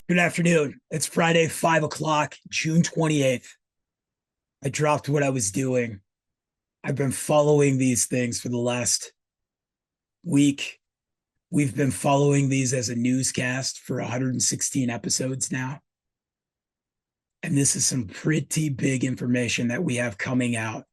Good afternoon. It's Friday, 5 o'clock, June 28th. I dropped what I was doing. I've been following these things for the last week. We've been following these as a newscast for 116 episodes now. And this is some pretty big information that we have coming out.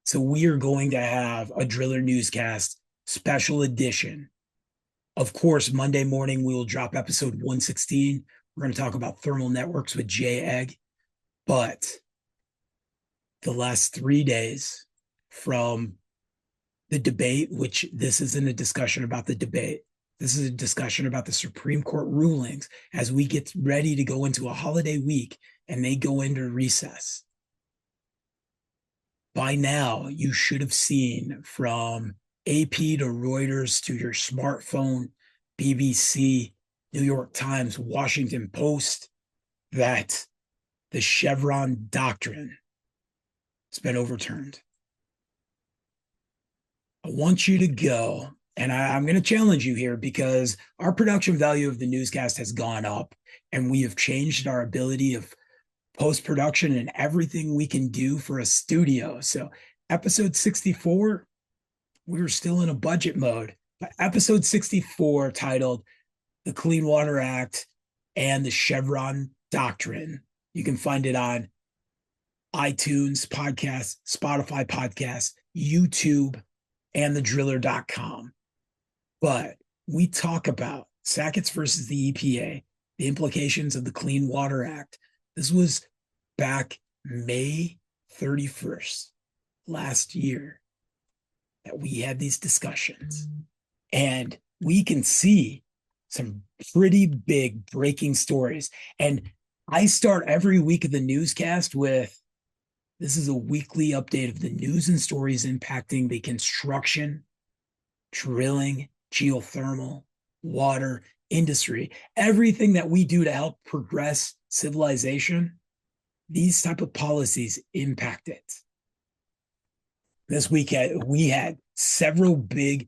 So we are going to have a Driller Newscast special edition. Of course, Monday morning, we will drop episode 116. We're going to talk about thermal networks with Jay Egg. But the last 3 days from the debate, which this isn't a discussion about the debate, this is a discussion about the Supreme Court rulings as we get ready to go into a holiday week and they go into recess. By now, you should have seen from AP to Reuters to your smartphone, BBC, New York Times, Washington Post, that the Chevron Doctrine has been overturned. I want you to go, and I'm going to challenge you here because our production value of the newscast has gone up, and we have changed our ability of post-production and everything we can do for a studio. So episode 64, we were still in a budget mode, but episode 64 titled The Clean Water Act and the Chevron Doctrine. You can find it on iTunes podcasts, Spotify podcasts, YouTube, and thedriller.com. But we talk about SCOTUS versus the EPA, the implications of the Clean Water Act. This was back May 31st last year that we had these discussions. And we can see some pretty big breaking stories. And I start every week of the newscast with, this is a weekly update of the news and stories impacting the construction, drilling, geothermal, water, industry, everything that we do to help progress civilization. These type of policies impact it. This week, we had several big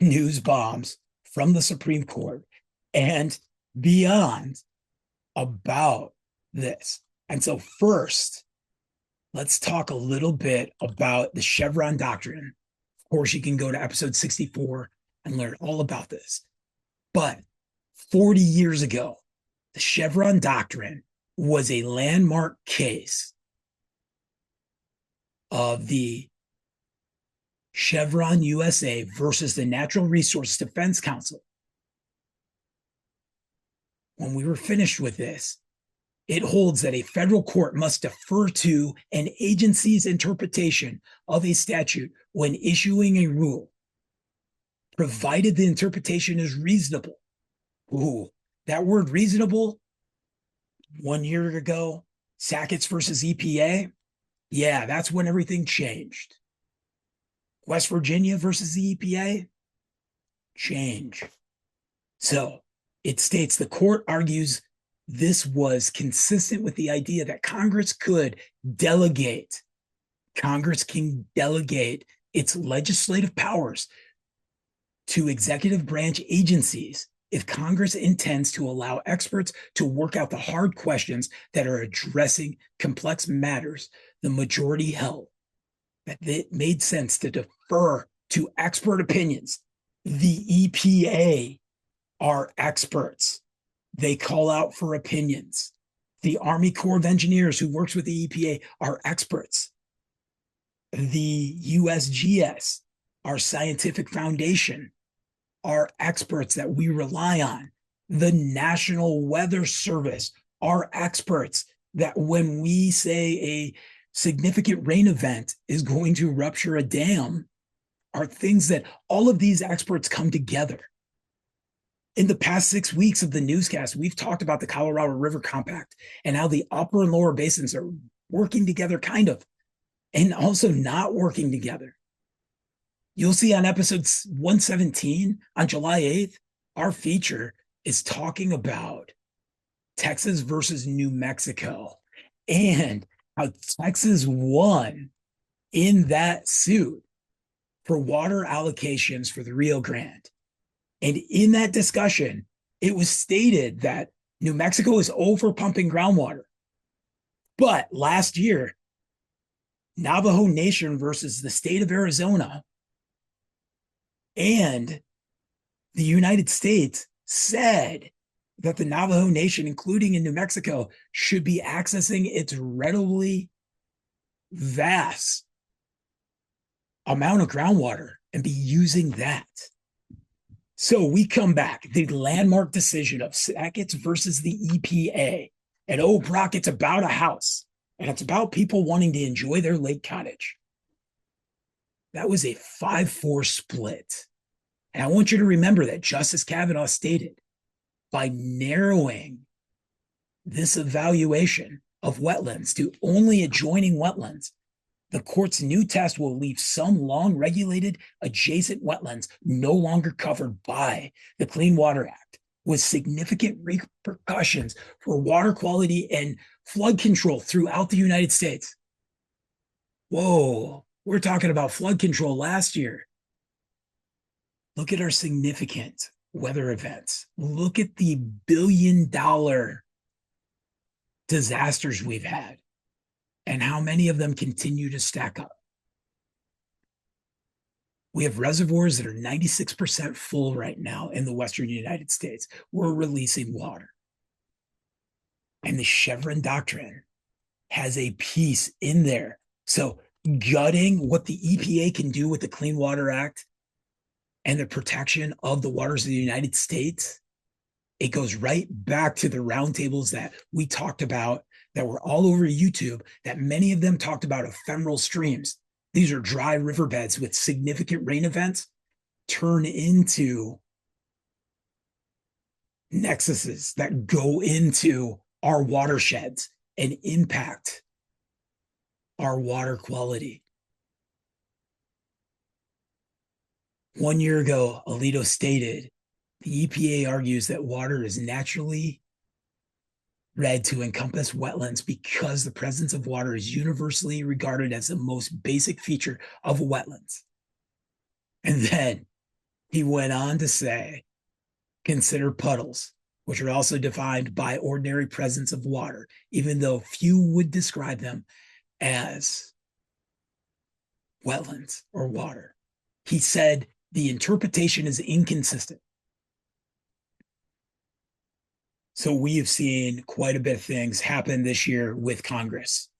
news bombs from the Supreme Court and beyond about this. And so first, let's talk a little bit about the Chevron Doctrine. Of course, you can go to episode 64 and learn all about this. But 40 years ago, the Chevron Doctrine was a landmark case of the Chevron USA versus the Natural Resource Defense Council. When we were finished with this, it holds that a federal court must defer to an agency's interpretation of a statute when issuing a rule, provided the interpretation is reasonable. Ooh, that word reasonable, 1 year ago, SCOTUS versus EPA, yeah, that's when everything changed. West Virginia versus the EPA, change. So it states the court argues this was consistent with the idea that Congress can delegate its legislative powers to executive branch agencies if Congress intends to allow experts to work out the hard questions that are addressing complex matters. The majority held that it made sense to defer to expert opinions. The EPA are experts. They call out for opinions. The Army Corps of Engineers who works with the EPA are experts. The USGS, our scientific foundation, are experts that we rely on. The National Weather Service are experts that when we say a significant rain event is going to rupture a dam, are things that all of these experts come together. In the past 6 weeks of the newscast, we've talked about the Colorado River Compact and how the upper and lower basins are working together, kind of, and also not working together. You'll see on episode 117 on July 8th, our feature is talking about Texas versus New Mexico and how Texas won in that suit for water allocations for the Rio Grande. And in that discussion, it was stated that New Mexico is over pumping groundwater. But last year, Navajo Nation versus the state of Arizona and the United States said that the Navajo Nation, including in New Mexico, should be accessing its readily vast amount of groundwater and be using that. So we come back, the landmark decision of Sackett versus the EPA. And oh, Brock, it's about a house. And it's about people wanting to enjoy their lake cottage. That was a 5-4 split. And I want you to remember that Justice Kavanaugh stated, by narrowing this evaluation of wetlands to only adjoining wetlands, the court's new test will leave some long-regulated adjacent wetlands no longer covered by the Clean Water Act, with significant repercussions for water quality and flood control throughout the United States. Whoa, we're talking about flood control last year. Look at our significant weather events. Look at the billion-dollar disasters we've had and how many of them continue to stack up. We have reservoirs that are 96% full right now in the Western United States. We're releasing water. And the Chevron Doctrine has a piece in there. So gutting what the EPA can do with the Clean Water Act and the protection of the waters of the United States, it goes right back to the roundtables that we talked about that were all over YouTube, that many of them talked about ephemeral streams. These are dry riverbeds with significant rain events turn into nexuses that go into our watersheds and impact our water quality. 1 year ago, Alito stated, the EPA argues that water is naturally read to encompass wetlands because the presence of water is universally regarded as the most basic feature of wetlands. And then he went on to say, consider puddles, which are also defined by ordinary presence of water, even though few would describe them as wetlands or water. He said the interpretation is inconsistent. So we have seen quite a bit of things happen this year with Congress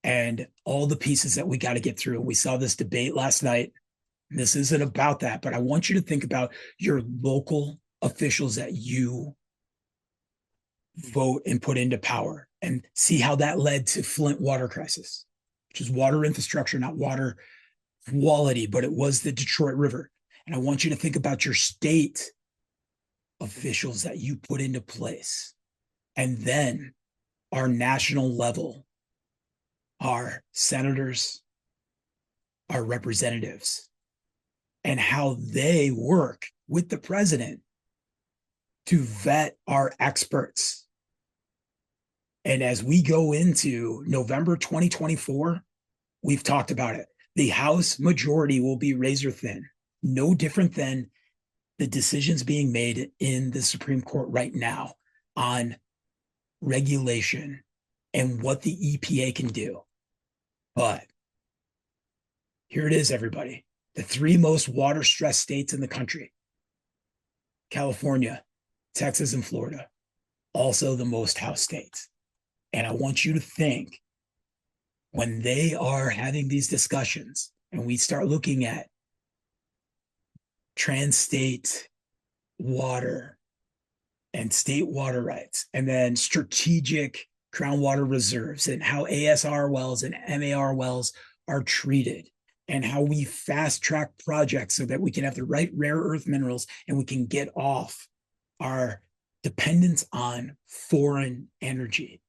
and all the pieces that we got to get through. We saw this debate last night. This isn't about that, but I want you to think about your local officials that you vote and put into power and see how that led to Flint water crisis, which is water infrastructure, not water quality, but it was the Detroit River. And I want you to think about your state officials that you put into place. And then our national level, our senators, our representatives, and how they work with the president to vet our experts. And as we go into November 2024, we've talked about it. The House majority will be razor thin, no different than the decisions being made in the Supreme Court right now on regulation and what the EPA can do. But here it is, everybody. The three most water-stressed states in the country, California, Texas, and Florida, also the most House states. And I want you to think, when they are having these discussions and we start looking at trans-state water and state water rights, and then strategic groundwater reserves and how ASR wells and MAR wells are treated, and how we fast track projects so that we can have the right rare earth minerals and we can get off our dependence on foreign energy.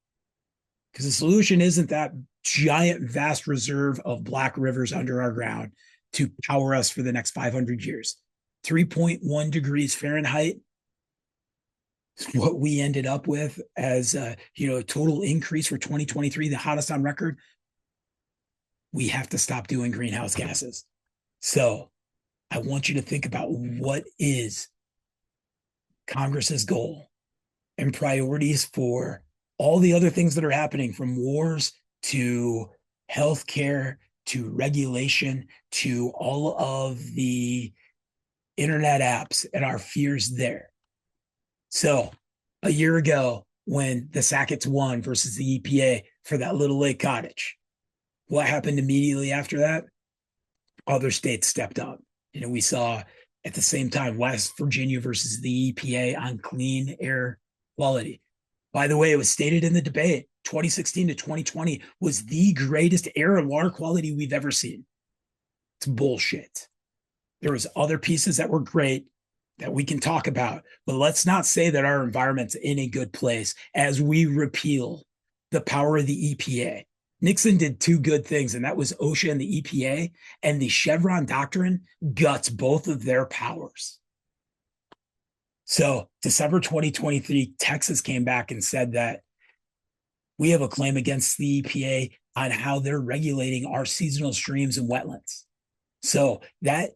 Because the solution isn't that giant, vast reserve of black rivers under our ground to power us for the next 500 years. 3.1 degrees Fahrenheit is what we ended up with as a total increase for 2023, the hottest on record. We have to stop doing greenhouse gases. So I want you to think about what is Congress's goal and priorities for all the other things that are happening, from wars to healthcare to regulation to all of the internet apps and our fears there. So a year ago, when the Sacketts won versus the EPA for that Little Lake cottage, what happened immediately after that? Other states stepped up. We saw at the same time West Virginia versus the EPA on clean air quality. By the way, it was stated in the debate 2016 to 2020 was the greatest air and water quality we've ever seen. It's bullshit. There was other pieces that were great that we can talk about, but let's not say that our environment's in a good place as we repeal the power of the EPA. Nixon did two good things, and that was OSHA and the EPA, and the Chevron Doctrine guts both of their powers. So December 2023, Texas came back and said that we have a claim against the EPA on how they're regulating our seasonal streams and wetlands. So that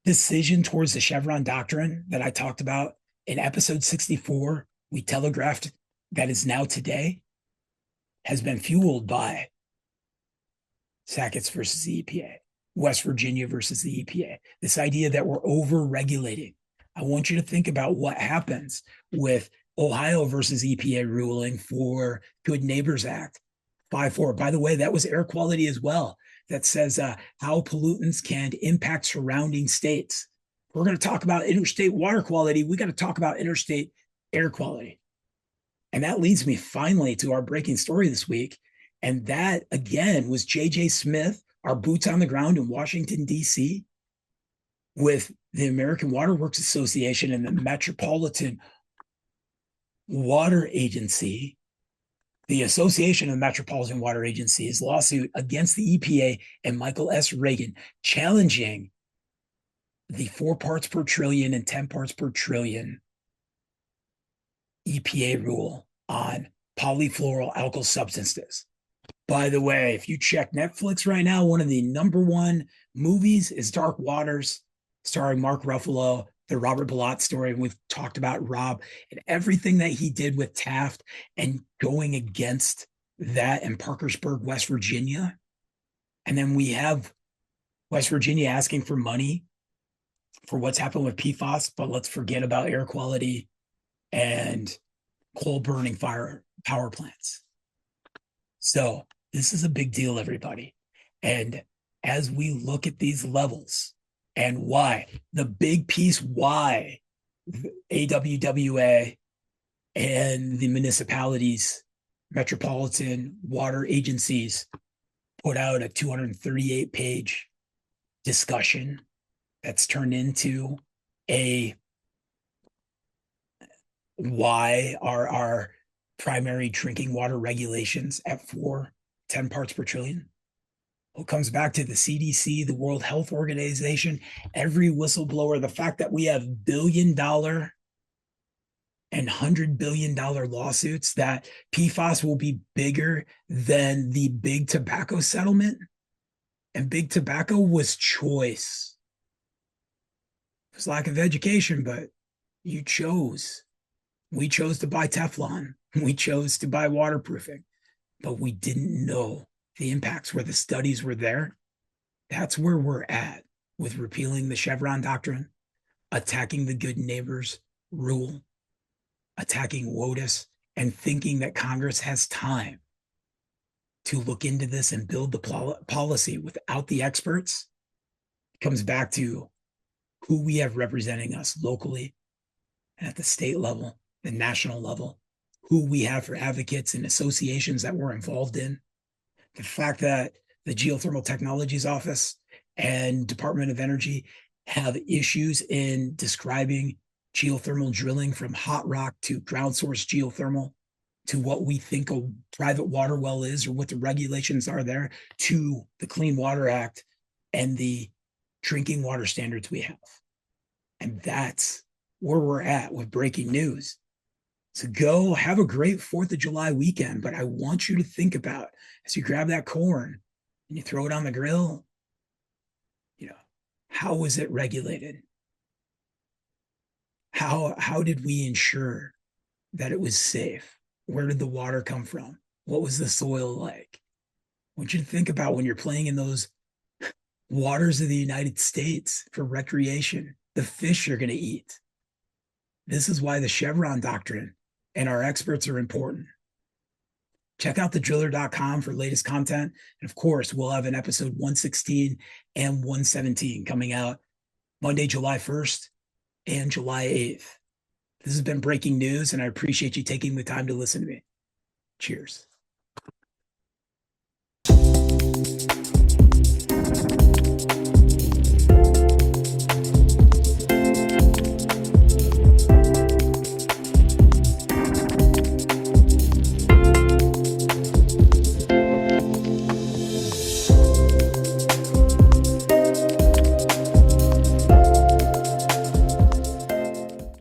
decision towards the Chevron Doctrine that I talked about in episode 64, we telegraphed that is now today, has been fueled by Sacketts versus the EPA, West Virginia versus the EPA. This idea that we're over-regulating. I want you to think about what happens with Ohio versus EPA ruling for Good Neighbors Act 5.4. By the way, that was air quality as well. That says how pollutants can impact surrounding states. If we're going to talk about interstate water quality, we got to talk about interstate air quality. And that leads me finally to our breaking story this week. And that, again, was J.J. Smith, our boots on the ground in Washington, D.C., with the American Water Works Association and the Metropolitan Water Agency, the Association of Metropolitan Water Agencies lawsuit against the EPA and Michael S. Reagan, challenging the 4 parts per trillion and 10 parts per trillion EPA rule on polyfluoroalkyl substances. By the way, if you check Netflix right now, one of the #1 movies is Dark Waters, starring Mark Ruffalo, the Robert Bellot story. And we've talked about Rob and everything that he did with Taft and going against that in Parkersburg, West Virginia. And then we have West Virginia asking for money for what's happened with PFAS, but let's forget about air quality and coal burning power plants. So this is a big deal, everybody. And as we look at these levels and why, the big piece why AWWA and the municipalities, metropolitan water agencies put out a 238-page discussion that's turned into a why are our primary drinking water regulations at 10 parts per trillion. Well, it comes back to the CDC, the World Health Organization, every whistleblower, the fact that we have $1 billion and $100 billion lawsuits, that PFAS will be bigger than the big tobacco settlement. And big tobacco was choice. It was lack of education, but you chose. We chose to buy Teflon. We chose to buy waterproofing, but we didn't know the impacts where the studies were there. That's where we're at with repealing the Chevron Doctrine, attacking the Good Neighbors rule, attacking WOTUS, and thinking that Congress has time to look into this and build the policy without the experts. It comes back to who we have representing us locally and at the state level, the national level, who we have for advocates and associations that we're involved in. The fact that the Geothermal Technologies Office and Department of Energy have issues in describing geothermal drilling from hot rock to ground source geothermal to what we think a private water well is or what the regulations are there to the Clean Water Act and the drinking water standards we have. And that's where we're at with breaking news. So go have a great 4th of July weekend, but I want you to think about, as you grab that corn and you throw it on the grill, how was it regulated? How did we ensure that it was safe. Where did the water come from? What was the soil like? I want you to think about when you're playing in those waters of the United States for recreation, the fish you're going to eat. This is why the Chevron Doctrine and our experts are important. Check out thedriller.com for latest content. And of course, we'll have an episode 116 and 117 coming out Monday, July 1st and July 8th. This has been breaking news, and I appreciate you taking the time to listen to me. Cheers.